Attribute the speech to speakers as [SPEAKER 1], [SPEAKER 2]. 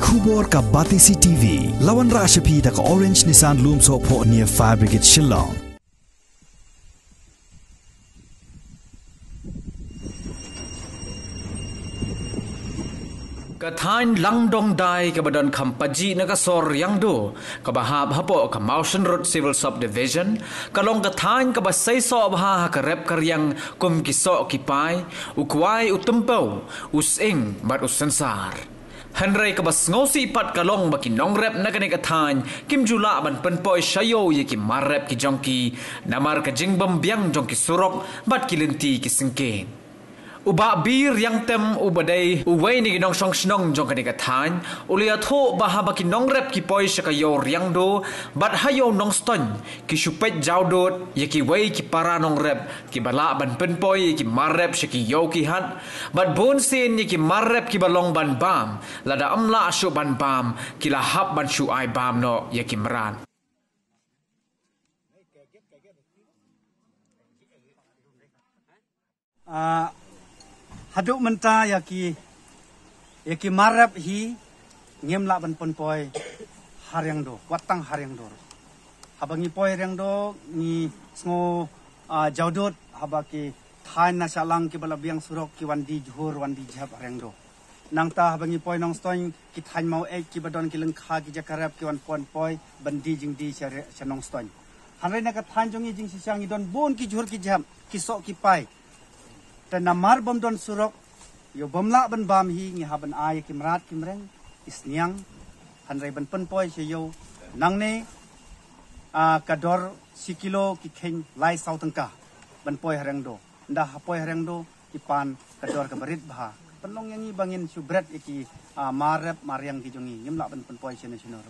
[SPEAKER 1] Khubor ka Batisi TV lawan Rashapi da ka Orange Nissan Lumso pho near Fire Brigade Shillong.
[SPEAKER 2] Kathain langdong dai ke badan kampaji na kasor yang do kabahab hapo ka Mountain Road Civil Subdivision kalong kathain ka basay so baha ka rep karyang kum kiso kipai ukwai utumpaw using bat usansar Henry ka bas ngosi pat kalong bakinong rep na kani kathain kim jula ban penpoy shayo ye ki marrep ki jongki namar ka jingbam biang jongki surok bat kilenti ki singken Uba bir yang tem ubadai uway ni ginong song snong jong kani kathan ulia tho bahaba ki nong rep ki poi shakayo riang do bat hayo nong ston ki shupet jawdot ye ki way ki para nong rep ki bala ban pen poi ki marrep shaki yo ki hat bat bon sin ye ki marrep ki balong ban bam lada amla ashu ban bam ki lahap ban shu ai bam no ye ki mran
[SPEAKER 3] Haduk menta yaki marap hi ngem la ban pon poi haryang do watang haryang do habangi poi haryang do ni sngo jawdot habaki thain na salang ki bala biang surok ki wandi juhur wandi jab haryang do nangta habangi poi nong stoin ki thain mau ek ki badon ki lengkha ki jakarap ki wan pon poi bandi jingdi chanong stoin hanre na ka thain jongi jing sisang idon bon ki juhur ki jam ki sok ki pai dan namar bom don surok yo bomla ban bam hi ngi haban ay kimrat kimreng isniang hanrai ban pen poi se yo nangne kador sikilo ki ken lai sautangka ban poi harang do nda poi harang do ipan kador ka barit bha penlong yangi bangin subret iki marep mariang ki jongi ngimla ban pen poi se nasional